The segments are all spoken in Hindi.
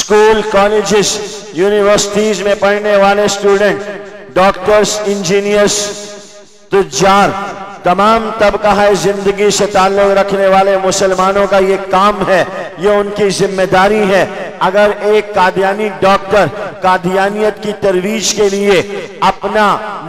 स्कूल, कॉलेजेस, यूनिवर्सिटीज में पढ़ने वाले स्टूडेंट, डॉक्टर्स, इंजीनियर्स, तुज्जार, तमाम तबका है जिंदगी से ताल्लुक रखने वाले मुसलमानों का ये काम है, ये उनकी जिम्मेदारी है। अगर एक कादियानी डॉक्टर कादियानियत की तरवीज के लिए अपना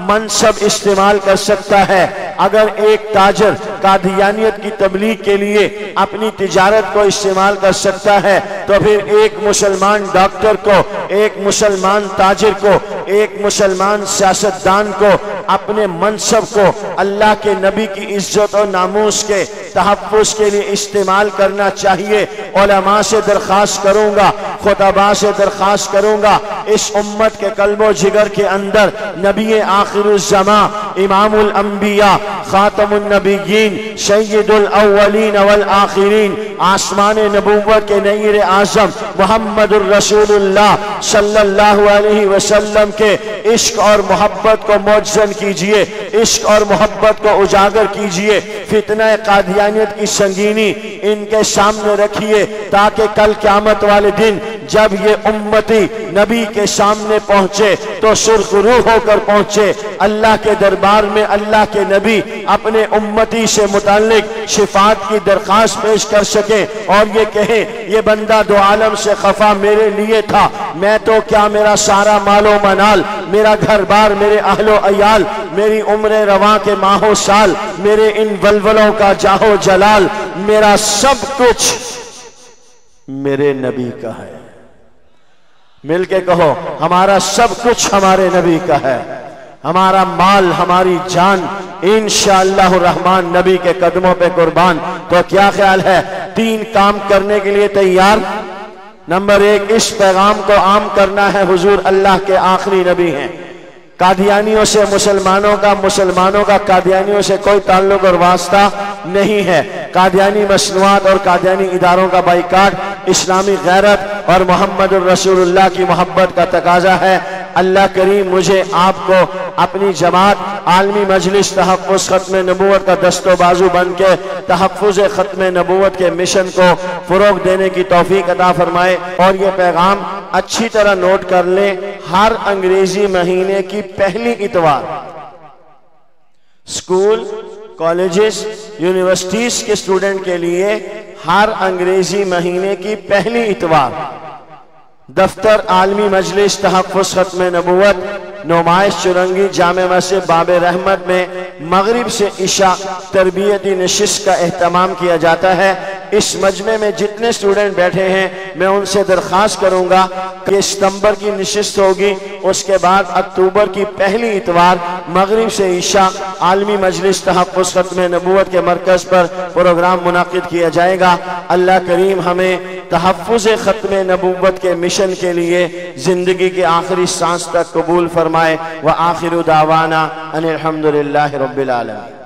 मनसब इस्तेमाल कर सकता है, अगर एक ताजर कादियानियत की तबलीग के लिए अपनी तिजारत को इस्तेमाल कर सकता है, तो फिर एक मुसलमान डॉक्टर को, एक मुसलमान ताजिर को, एक मुसलमान सियासतदान को अपने मनसब को अल्लाह के नबी की इज्जत और नामूस के तहफ़्फ़ुज़ के लिए इस्तेमाल करना चाहिए। उलमा से दरख्वास्त करूंगा, खुतबा से दरख्वास्त करूंगा, इस उम्मत के कल्बो जिगर के अंदर नबी आखिरुज़्ज़मा, इमामुल अंबिया, खातमुन नबिय्यीन, सय्यिदुल अव्वलीन वल आखिरीन, आसमान नबुव्वत के नईर आज़म मुहम्मदुर रसूलुल्लाह सल्लल्लाहु अलैहि वसल्लम के इश्क और मोहब्बत को मुअज़्ज़न कीजिए, इश्क और मोहब्बत को उजागर कीजिए। फितना कादियानियत की संगीनी इनके सामने रखिए, ताकि कल क़यामत वाले दिन जब ये उम्मती नबी के सामने पहुंचे तो सुरखरू होकर पहुंचे। अल्लाह के दरबार में अल्लाह के नबी अपने उम्मती से मुताल्लिक शिफात की दरख्वास्त पेश कर सके और ये कहे, ये बंदा दो आलम से खफा मेरे लिए था, मैं तो क्या, मेरा सारा मालो मनाल, मेरा घर बार, मेरे अहलो अयाल, मेरी उम्र रवा के माहो साल, मेरे इन वलवलों का जाहो जलाल, मेरा सब कुछ मेरे नबी का है। मिलके कहो, हमारा सब कुछ हमारे नबी का है, हमारा माल, हमारी जान इंशाअल्लाह रहमान नबी के कदमों पे कुर्बान। तो क्या ख्याल है, 3 काम करने के लिए तैयार? नंबर 1, इस पैगाम को आम करना है। हुजूर अल्लाह के आखिरी नबी हैं। कादियानियों से मुसलमानों का, मुसलमानों का कादियानियों से कोई ताल्लुक और वास्ता नहीं है। कादियानी मसनूआत और कादियानी इदारों का बाइकाट इस्लामी गैरत और मोहम्मद रसूलुल्लाह की मोहब्बत का तकाजा है। अल्लाह करीम मुझे आपको अपनी जमात आलमी मजलिस तहफ़्फ़ुज़ ख़त्म नबूवत का दस्तो बाजू बन के तहफ़्फ़ुज़ ख़त्म नबूवत के मिशन को फ़रोग़ देने की तौफ़ीक अता फरमाए। और ये पैगाम अच्छी तरह नोट कर लें, हर अंग्रेजी महीने की पहली इतवार स्कूल, कॉलेजेस, यूनिवर्सिटीज के स्टूडेंट के लिए हर अंग्रेजी महीने की पहली इतवार दफ्तर आलमी मजलिस तहफ़्फ़ुज़ ख़त्म नबूवत नुमाइश चुरंगी जामे मस्जिद बाब रहमत में मगरिब से इशा तरबियती नशिस्त का एहतमाम किया जाता है। इस मजमे में जितने स्टूडेंट बैठे हैं मैं उनसे दरख्वास्त करूंगा कि सितंबर की नशिस्त होगी, उसके बाद अक्टूबर की पहली इतवार मगरिब से इशा आलमी मजलिस तहफ़्फ़ुज़ ख़त्म नबूवत के मरकज़ पर प्रोग्राम मुनाकिद किया जाएगा। अल्लाह करीम हमें तहफ़्फ़ुज़ ख़त्म नबूवत के मिशन के लिए ज़िंदगी के आखिरी सांस तक कबूल फरमाए। व आखिरु दावाना अनिल हम्दुलिल्लाहि रब्बिल आलमीन।